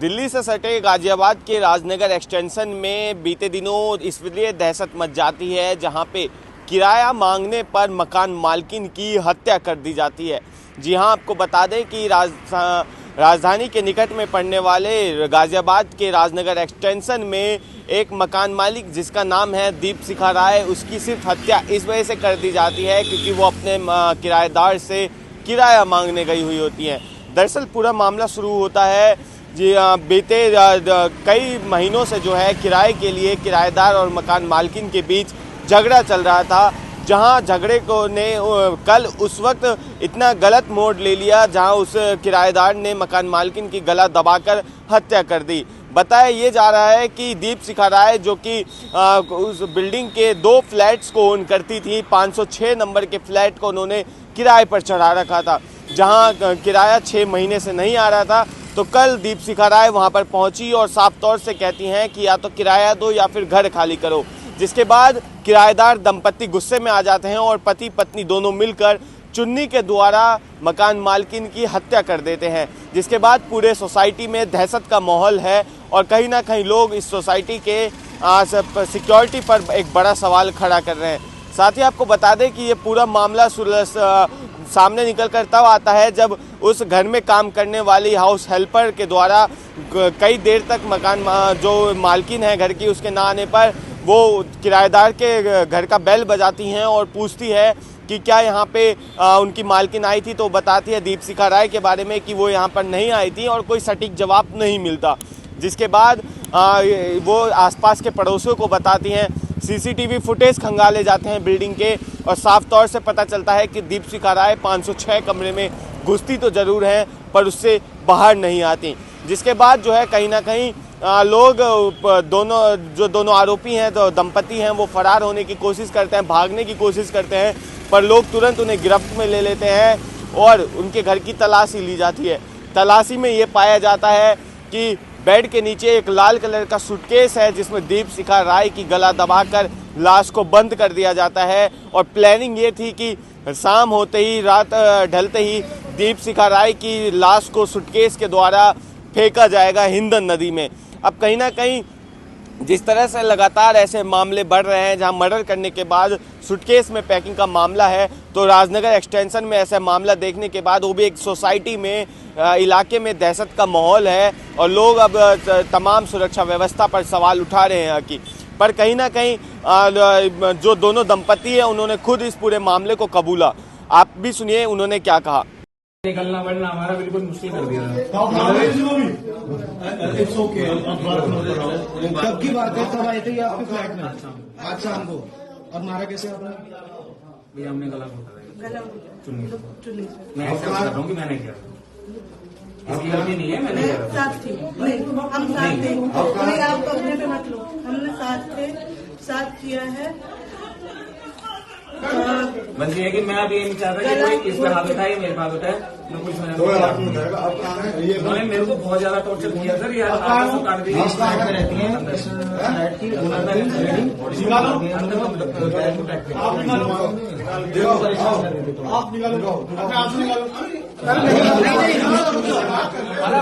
दिल्ली से सटे गाजियाबाद के राजनगर एक्सटेंशन में बीते दिनों इसलिए दहशत मच जाती है जहां पे किराया मांगने पर मकान मालकिन की हत्या कर दी जाती है। जी हां, आपको बता दें कि राजधानी के निकट में पड़ने वाले गाजियाबाद के राजनगर एक्सटेंशन में एक मकान मालिक जिसका नाम है दीप शिखा राय, उसकी सिर्फ हत्या इस वजह से कर दी जाती है क्योंकि वो अपने किराएदार से किराया मांगने गई हुई होती हैं। दरअसल पूरा मामला शुरू होता है जी बीते कई महीनों से जो है किराए के लिए किराएदार और मकान मालकिन के बीच झगड़ा चल रहा था, जहां झगड़े को ने कल उस वक्त इतना गलत मोड़ ले लिया जहां उस किराएदार ने मकान मालकिन की गला दबाकर हत्या कर दी। बताया ये जा रहा है कि दीप शिखा राय जो कि उस बिल्डिंग के 2 फ्लैट्स को ओन करती थी, 506 नंबर के फ्लैट को उन्होंने किराए पर चढ़ा रखा था, जहां किराया 6 महीने से नहीं आ रहा था। तो कल दीप शिखा राय वहां पर पहुंची और साफ तौर से कहती हैं कि या तो किराया दो या फिर घर खाली करो, जिसके बाद किराएदार दंपत्ति गुस्से में आ जाते हैं और पति पत्नी दोनों मिलकर चुन्नी के द्वारा मकान मालकिन की हत्या कर देते हैं, जिसके बाद पूरे सोसाइटी में दहशत का माहौल है और कहीं ना कहीं लोग इस सोसाइटी के सिक्योरिटी पर एक बड़ा सवाल खड़ा कर रहे हैं। साथ ही आपको बता दें कि ये पूरा मामला सामने निकल कर तब आता है जब उस घर में काम करने वाली हाउस हेल्पर के द्वारा कई देर तक मकान जो मालकिन है घर की, उसके ना आने पर वो किराएदार के घर का बेल बजाती हैं और पूछती है कि क्या यहाँ पे उनकी मालकिन आई थी। तो बताती है दीप शिखा राय के बारे में कि वो यहाँ पर नहीं आई थी और कोई सटीक जवाब नहीं मिलता, जिसके बाद वो आसपास के पड़ोसियों को बताती हैं। सीसीटीवी फुटेज खंगाले जाते हैं बिल्डिंग के और साफ तौर से पता चलता है कि दीप शिखा राय 506 कमरे में घुसती तो जरूर हैं पर उससे बाहर नहीं आती, जिसके बाद जो है कहीं ना कहीं लोग दोनों आरोपी हैं तो दंपति हैं वो फरार होने की कोशिश करते हैं, भागने की कोशिश करते हैं, पर लोग तुरंत उन्हें गिरफ्त में ले लेते हैं और उनके घर की तलाशी ली जाती है। तलाशी में ये पाया जाता है कि बेड के नीचे एक लाल कलर का सूटकेस है जिसमें दीप शिखा राय की गला दबाकर लाश को बंद कर दिया जाता है और प्लानिंग ये थी कि शाम होते ही, रात ढलते ही दीप शिखा राय की लाश को सूटकेस के द्वारा फेंका जाएगा हिंदन नदी में। अब कहीं ना कहीं जिस तरह से लगातार ऐसे मामले बढ़ रहे हैं जहां मर्डर करने के बाद सूटकेस में पैकिंग का मामला है, तो राजनगर एक्सटेंशन में ऐसा मामला देखने के बाद वो भी एक सोसाइटी में इलाके में दहशत का माहौल है और लोग अब तमाम सुरक्षा व्यवस्था पर सवाल उठा रहे हैं कि पर कहीं ना कहीं जो दोनों दंपति हैं उन्होंने खुद इस पूरे मामले को कबूला। आप भी सुनिए उन्होंने क्या कहा। निकलना वरना हमारा बिल्कुल मुश्किल कर दिया। कब की बात है, कब आए थे ये आपके फ्लैट में? आज शाम को। और मारा कैसे आपने? भैया हमने गला चुन्नी मैं ऐसा कर रहा हूँ कि मैंने किया, इसकी गलती नहीं है, मैंने साथ थी। हम साथ थे, नहीं आप अपने पे मत लो, हमने साथ थे, साथ किया है। बस ये है कि मैं अभी ये नहीं चाहता कि कोई इस पे हाथ उठाए मेरे हाथ उठाए, मैं कुछ उन्होंने मेरे को बहुत ज्यादा टॉर्चर किया सर। यार रहती है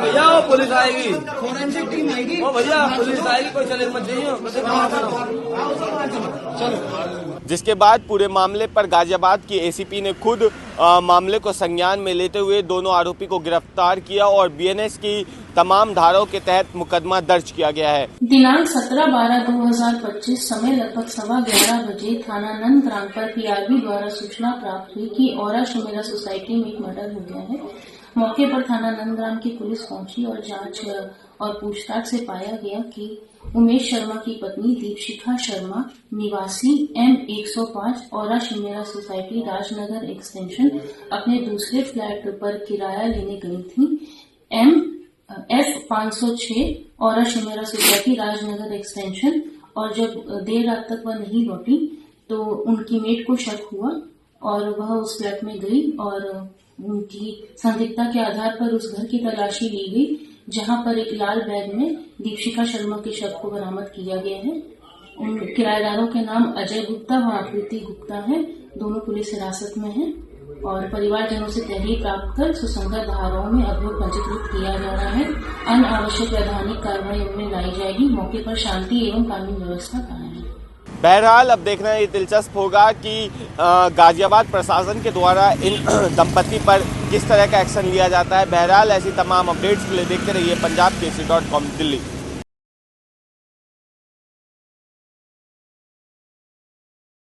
भैया वो पुलिस आएगी, फोरेंसिक टीम आएगी, वो भैया पुलिस आएगी, कोई चले मत जाइए। जिसके बाद पूरे मामले पर गाजियाबाद की एसीपी ने खुद मामले को संज्ञान में लेते हुए दोनों आरोपी को गिरफ्तार किया और बीएनएस की तमाम धाराओं के तहत मुकदमा दर्ज किया गया है। दिनांक 17/12/2025 समय लगभग 11:15 बजे थाना नंदग्राम पर पीआरबी द्वारा सूचना प्राप्त हुई कि औरा शमेरा सोसाइटी में एक मर्डर हो गया है। मौके पर थाना नंदग्राम की पुलिस पहुंची और जांच और पूछताछ से पाया गया कि उमेश शर्मा की पत्नी दीप शिखा शर्मा निवासी M105 औरा शमेरा सोसाइटी राजनगर एक्सटेंशन अपने दूसरे फ्लैट पर किराया लेने गई थी F506 औरा शमेरा सोसाइटी राजनगर एक्सटेंशन, और जब देर रात तक वह नहीं लौटी तो उनकी मेट को शक हुआ और वह उस फ्लैट में गई और उनकी संदिग्धता के आधार पर उस घर की तलाशी ली गई, जहां पर एक लाल बैग में दीप शिखा शर्मा के शव को बरामद किया गया है। उन किराएदारों के नाम अजय गुप्ता व आकृति गुप्ता है, दोनों पुलिस हिरासत में हैं। और परिवारजनों से तहरीर प्राप्त कर सुसंगत धाराओं में अभियोग पंजीकृत किया जा रहा है। अनावश्यक वैधानिक कार्रवाई उनमें लाई जाएगी। मौके पर शांति एवं कानून व्यवस्था कायम है। बहरहाल अब देखना ये दिलचस्प होगा कि गाजियाबाद प्रशासन के द्वारा इन दंपति पर किस तरह का एक्शन लिया जाता है। बहरहाल ऐसी तमाम अपडेट्स के लिए देखते रहिए पंजाबकेसरी.com दिल्ली।